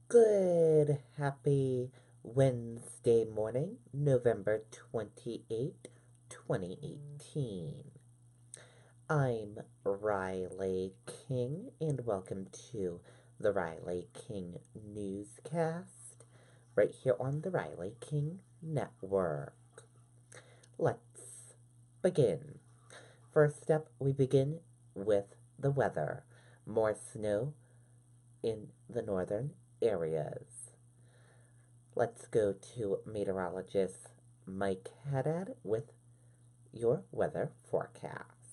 Good, happy Wednesday morning, November 28th, 2018. I'm Riley King, and welcome to the Riley King Newscast, right here on the Riley King Network. Let's begin. First up, we begin with the weather. More snow in the northern areas. Let's go to meteorologist Mike Haddad with your weather forecast.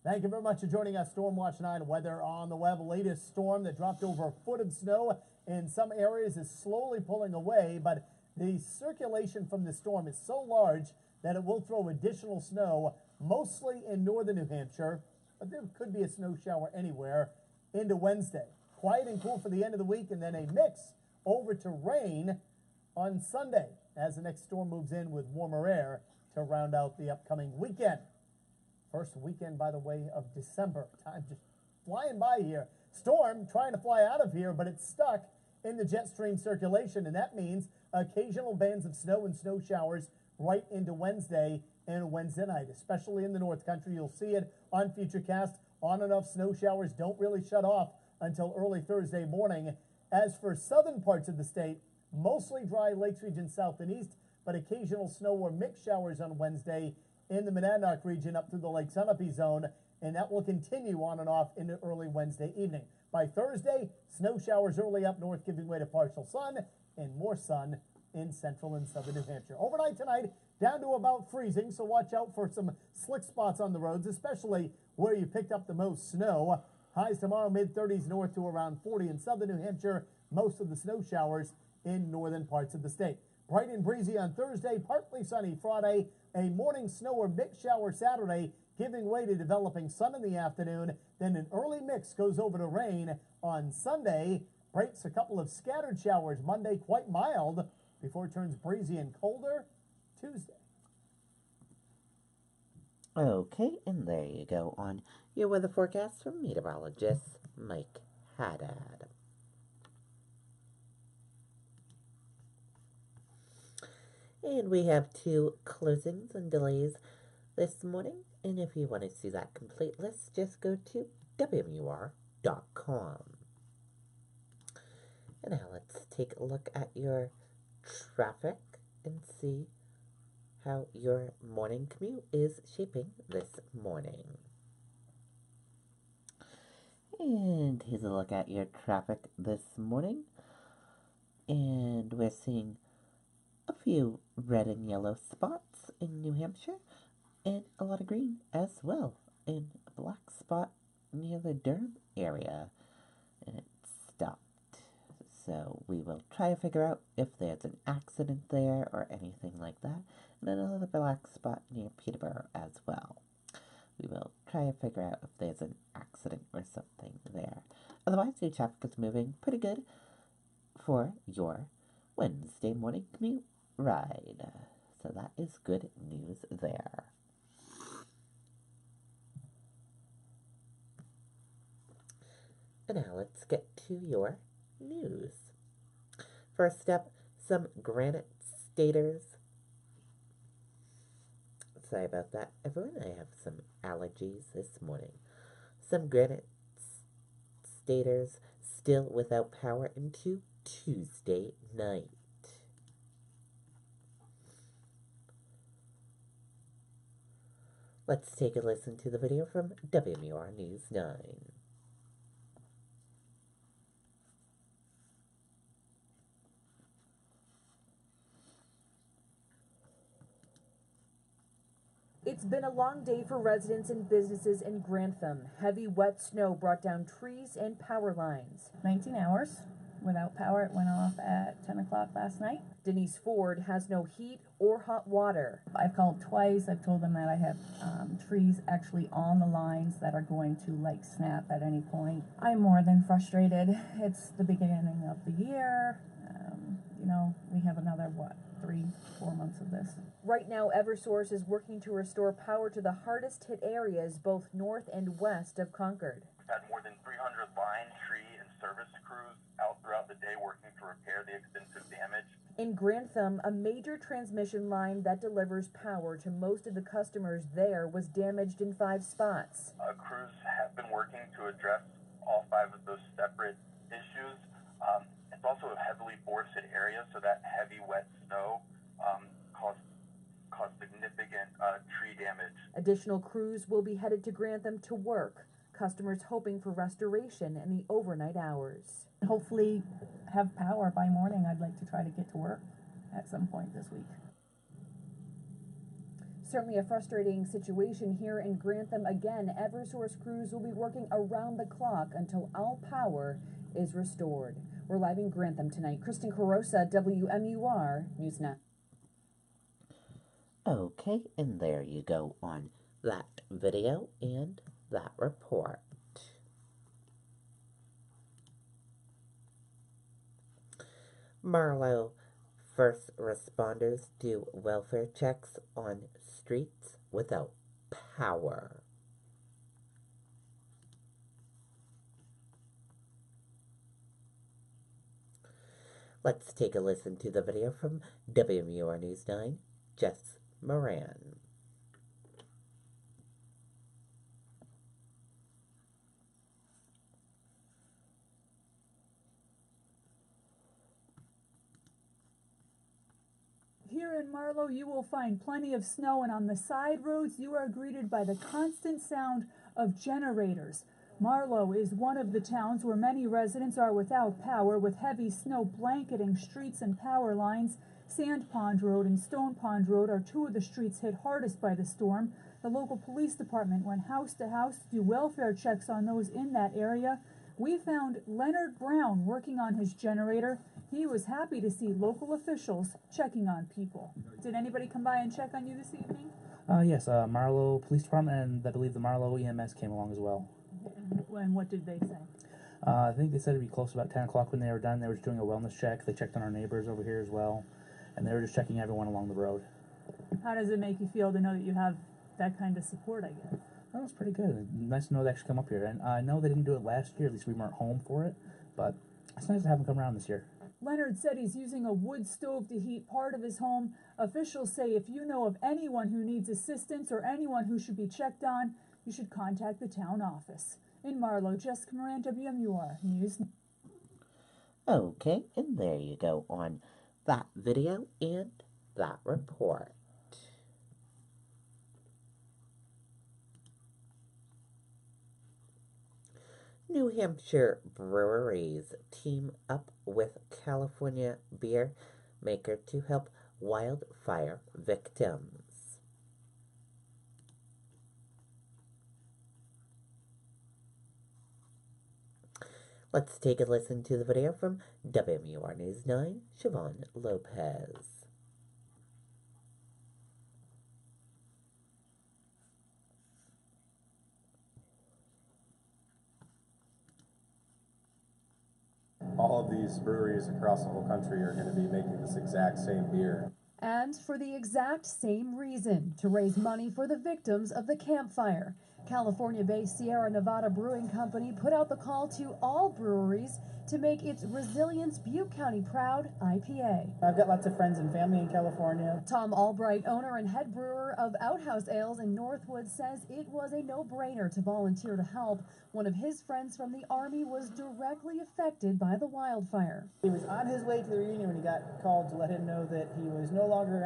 Thank you very much for joining us. Storm Watch 9 weather on the web. Latest storm that dropped over a foot of snow in some areas is slowly pulling away, but the circulation from the storm is so large that it will throw additional snow, mostly in northern New Hampshire, but there could be a snow shower anywhere into Wednesday. Quiet and cool for the end of the week, and then a mix over to rain on Sunday as the next storm moves in with warmer air to round out the upcoming weekend. First weekend, by the way, of December. Time just flying by here. Storm trying to fly out of here, but it's stuck in the jet stream circulation, and that means occasional bands of snow and snow showers right into Wednesday and Wednesday night, especially in the North Country. You'll see it on Futurecast. On and off snow showers don't really shut off until early Thursday morning. As for southern parts of the state, mostly dry Lakes region south and east, but occasional snow or mixed showers on Wednesday in the Monadnock region up through the Lake Sunapee zone, and that will continue on and off into early Wednesday evening. By Thursday, snow showers early up north giving way to partial sun and more sun in central and southern New Hampshire. Overnight tonight, down to about freezing, so watch out for some slick spots on the roads, especially where you picked up the most snow. Highs tomorrow, mid-30s north to around 40 in southern New Hampshire. Most of the snow showers in northern parts of the state. Bright and breezy on Thursday, partly sunny Friday, a morning snow or mixed shower Saturday, giving way to developing sun in the afternoon. Then an early mix goes over to rain on Sunday. Breaks a couple of scattered showers Monday, quite mild, before it turns breezy and colder Tuesday. Okay, and there you go on your weather forecast from meteorologist Mike Haddad. And we have two closings and delays this morning. And if you want to see that complete list, just go to WMUR.com. And now let's take a look at your traffic and see how your morning commute is shaping this morning. And here's a look at your traffic this morning. And we're seeing a few red and yellow spots in New Hampshire, and a lot of green as well in a black spot near the Durham area, and it stopped. So we will try to figure out if there's an accident there or anything like that, and another black spot near Peterborough as well. We will try to figure out if there's an accident or something there. Otherwise, your traffic is moving pretty good for your Wednesday morning commute ride. So that is good news there. And now let's get to your news. First up, some granite staters. Sorry about that, everyone. I have some allergies this morning. Some granite staters still without power into Tuesday night. Let's take a listen to the video from WMUR News 9. It's been a long day for residents and businesses in Grantham. Heavy, wet snow brought down trees and power lines. 19 hours. without power. It went off at 10 o'clock last night. Denise Ford has no heat or hot water. I've called twice. I've told them that I have trees actually on the lines that are going to like snap at any point. I'm more than frustrated. It's the beginning of the year. You know, we have another, 3-4 months of this. Right now, Eversource is working to restore power to the hardest hit areas, both north and west of Concord. We've had more than 300 line, tree, and service crews out throughout the day working to repair the extensive damage. In Grantham, a major transmission line that delivers power to most of the customers there was damaged in 5 spots. Crews have been working to address all 5 of those separate issues. It's also a heavily forested area, so that heavy, wet snow caused significant tree damage. Additional crews will be headed to Grantham to work, customers hoping for restoration in the overnight hours. Hopefully have power by morning. I'd like to try to get to work at some point this week. Certainly a frustrating situation here in Grantham. Again, Eversource crews will be working around the clock until all power is restored. We're live in Grantham tonight. Kristen Carosa, WMUR News Now. Okay, and there you go on that video and that report. Marlow first responders do welfare checks on streets without power. Let's take a listen to the video from WMUR News 9, Jess Moran. Here in Marlow, you will find plenty of snow, and on the side roads, you are greeted by the constant sound of generators. Marlow is one of the towns where many residents are without power, with heavy snow blanketing streets and power lines. Sand Pond Road and Stone Pond Road are 2 of the streets hit hardest by the storm. The local police department went house to house to do welfare checks on those in that area. We found Leonard Brown working on his generator. He was happy to see local officials checking on people. Did anybody come by and check on you this evening? Yes, Marlow Police Department and I believe the Marlow EMS came along as well. And what did they say? I think they said it'd be close to about 10 o'clock when they were done. They were just doing a wellness check. They checked on our neighbors over here as well. And they were just checking everyone along the road. How does it make you feel to know that you have that kind of support, I guess? That was pretty good. Nice to know they actually come up here. And I know they didn't do it last year. At least we weren't home for it. But it's nice to have them come around this year. Leonard said he's using a wood stove to heat part of his home. Officials say if you know of anyone who needs assistance or anyone who should be checked on, you should contact the town office. In Marlow, Jessica Moran, WMUR News. Okay, and there you go on that video and that report. New Hampshire breweries team up with California beer maker to help wildfire victims. Let's take a listen to the video from WMUR News 9, Siobhan Lopez. All of these breweries across the whole country are going to be making this exact same beer. And for the exact same reason, to raise money for the victims of the Camp Fire. California-based Sierra Nevada Brewing Company put out the call to all breweries to make its Resilience Butte County Proud IPA. I've got lots of friends and family in California. Tom Albright, owner and head brewer of Outhouse Ales in Northwood, says it was a no-brainer to volunteer to help. One of his friends from the Army was directly affected by the wildfire. He was on his way to the reunion when he got called to let him know that he no longer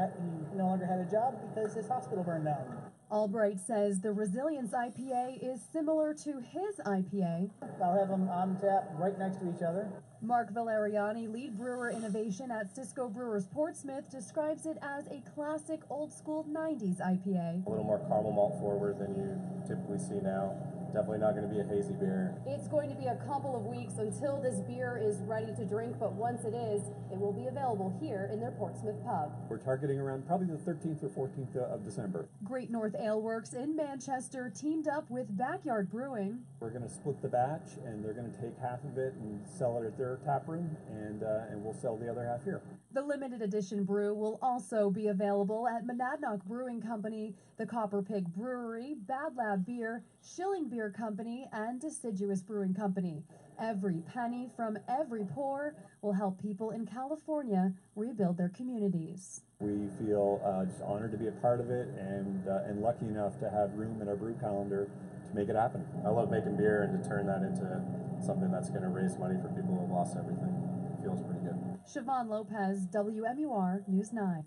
had a job because his hospital burned down. Albright says the Resilience IPA is similar to his IPA. I'll have them on tap right next to each other. Mark Valeriani, lead brewer innovation at Cisco Brewers Portsmouth, describes it as a classic old-school 90s IPA. A little more caramel malt forward than you typically see now. Definitely not going to be a hazy beer. It's going to be a couple of weeks until this beer is ready to drink, but once it is, it will be available here in their Portsmouth pub. We're targeting around probably the 13th or 14th of December. Great North Ale Works in Manchester teamed up with Backyard Brewing. We're going to split the batch, and they're going to take half of it and sell it at their tap room, and we'll sell the other half here. The limited edition brew will also be available at Monadnock Brewing Company, the Copper Pig Brewery, Bad Lab Beer, Schilling Beer Company, and Deciduous Brewing Company. Every penny from every pour will help people in California rebuild their communities. We feel just honored to be a part of it, and lucky enough to have room in our brew calendar to make it happen. I love making beer, and to turn that into something that's going to raise money for people who have lost everything feels pretty good. Siobhan Lopez, WMUR News 9.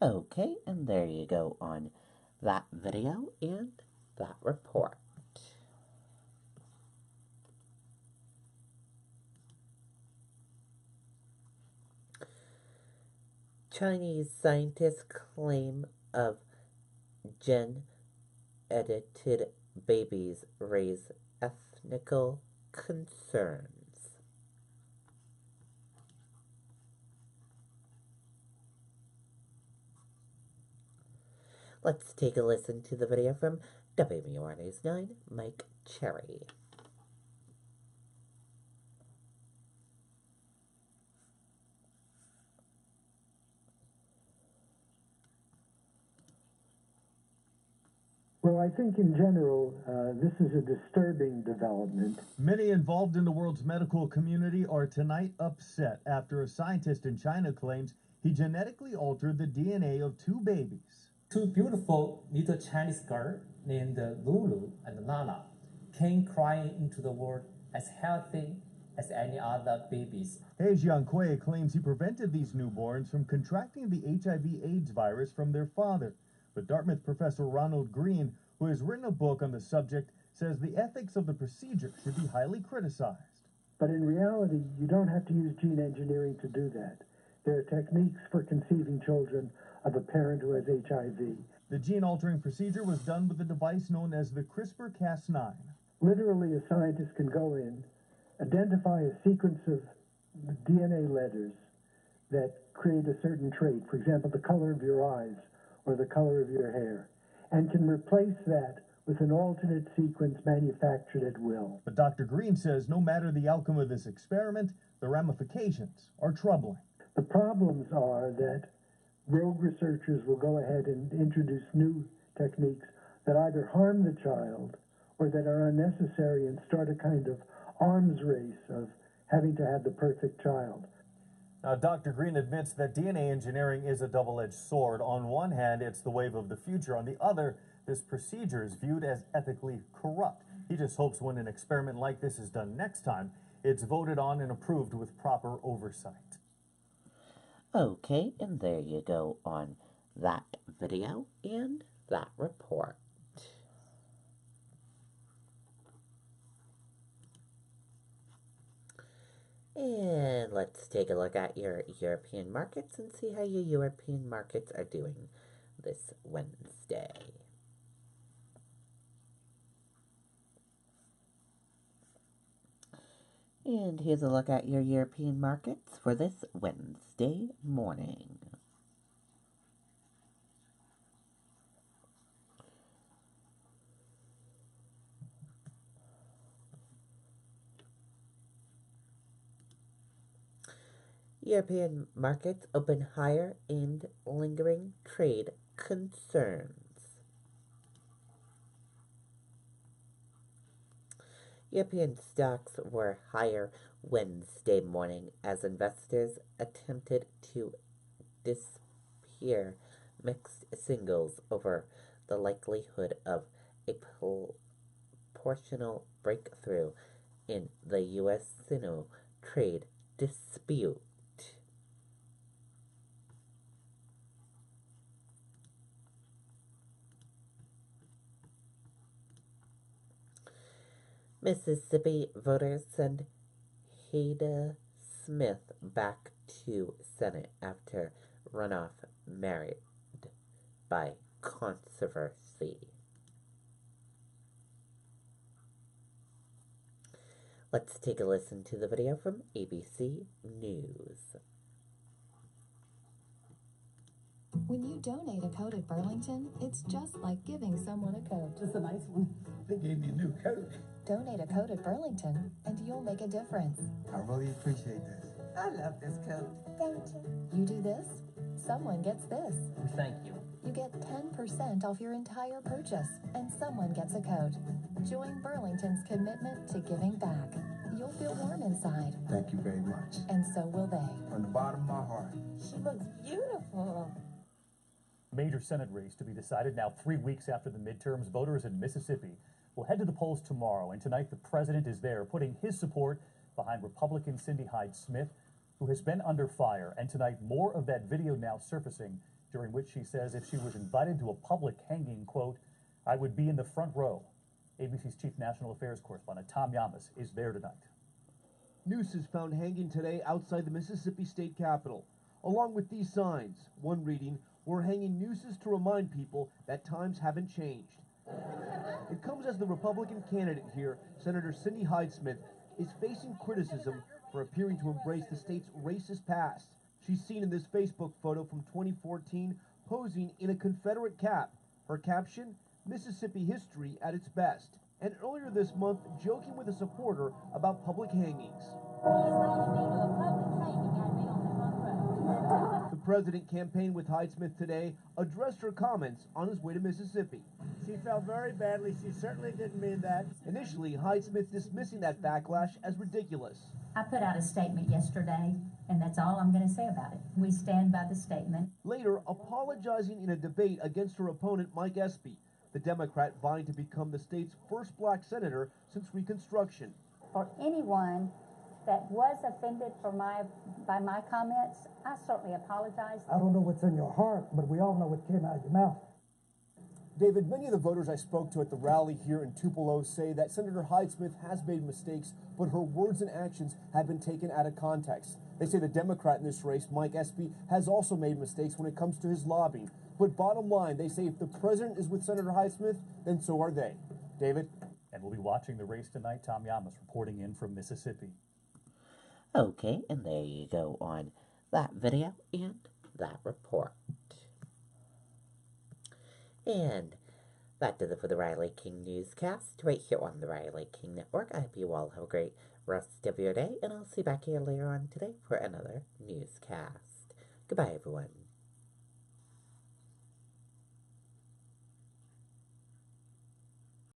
Okay, and there you go on that video and that report. Chinese scientists claim of gene-edited babies raise ethnical concerns. Let's take a listen to the video from WMUR News 9, Mike Cherry. Well, I think in general, this is a disturbing development. Many involved in the world's medical community are tonight upset after a scientist in China claims he genetically altered the DNA of two babies. Two beautiful little Chinese girls named Lulu and Nana came crying into the world as healthy as any other babies. He Jiankui claims he prevented these newborns from contracting the HIV/AIDS virus from their father. But Dartmouth professor Ronald Green, who has written a book on the subject, says the ethics of the procedure should be highly criticized. But in reality, you don't have to use gene engineering to do that. There are techniques for conceiving children of a parent who has HIV. The gene-altering procedure was done with a device known as the CRISPR-Cas9. Literally, a scientist can go in, identify a sequence of DNA letters that create a certain trait, for example, the color of your eyes or the color of your hair, and can replace that with an alternate sequence manufactured at will. But Dr. Green says no matter the outcome of this experiment, the ramifications are troubling. The problems are that rogue researchers will go ahead and introduce new techniques that either harm the child or that are unnecessary and start a kind of arms race of having to have the perfect child. Now, Dr. Green admits that DNA engineering is a double-edged sword. On one hand, it's the wave of the future. On the other, this procedure is viewed as ethically corrupt. He just hopes when an experiment like this is done next time, it's voted on and approved with proper oversight. Okay, and there you go on that video and that report. And let's take a look at your European markets and see how your European markets are doing this Wednesday. And here's a look at your European markets for this Wednesday morning. European markets open higher and lingering trade concerns. European stocks were higher Wednesday morning as investors attempted to disappear mixed signals over the likelihood of a proportional breakthrough in the U.S.-Sino trade dispute. Mississippi voters send Haida Smith back to Senate after runoff marred by controversy. Let's take a listen to the video from ABC News. When you donate a coat at Burlington, it's just like giving someone a coat. Just a nice one. They gave me a new coat. Donate a coat at Burlington, and you'll make a difference. I really appreciate this. I love this coat. Thank you. You do this, someone gets this. Thank you. You get 10% off your entire purchase, and someone gets a coat. Join Burlington's commitment to giving back. You'll feel warm inside. Thank you very much. And so will they. From the bottom of my heart. She looks beautiful. Major Senate race to be decided now 3 weeks after the midterms. Voters in Mississippi will head to the polls tomorrow, and tonight the president is there putting his support behind Republican Cindy Hyde-Smith, who has been under fire. And tonight, more of that video now surfacing, during which she says if she was invited to a public hanging, quote, I would be in the front row. ABC's chief national affairs correspondent Tom Yamas is there tonight. Nooses found hanging today outside the Mississippi State Capitol, along with these signs. One reading, we're hanging nooses to remind people that times haven't changed. It comes as the Republican candidate here, Senator Cindy Hyde-Smith, is facing criticism for appearing to embrace the state's racist past. She's seen in this Facebook photo from 2014 posing in a Confederate cap. Her caption, Mississippi history at its best. And earlier this month, joking with a supporter about public hangings. The president campaigned with Hyde-Smith today, addressed her comments on his way to Mississippi. She felt very badly. She certainly didn't mean that. Initially, Hyde-Smith dismissing that backlash as ridiculous. I put out a statement yesterday, and that's all I'm going to say about it. We stand by the statement. Later, apologizing in a debate against her opponent, Mike Espy, the Democrat vying to become the state's first black senator since Reconstruction. For anyone that was offended by my comments, I certainly apologize. I don't know what's in your heart, but we all know what came out of your mouth. David, many of the voters I spoke to at the rally here in Tupelo say that Senator Hyde-Smith has made mistakes, but her words and actions have been taken out of context. They say the Democrat in this race, Mike Espy, has also made mistakes when it comes to his lobbying. But bottom line, they say if the president is with Senator Hyde-Smith, then so are they. David? And we'll be watching the race tonight. Tom Yamas reporting in from Mississippi. Okay, and there you go on that video and that report. And that does it for the Riley King Newscast right here on the Riley King Network. I hope you all have a great rest of your day, and I'll see you back here later on today for another newscast. Goodbye, everyone.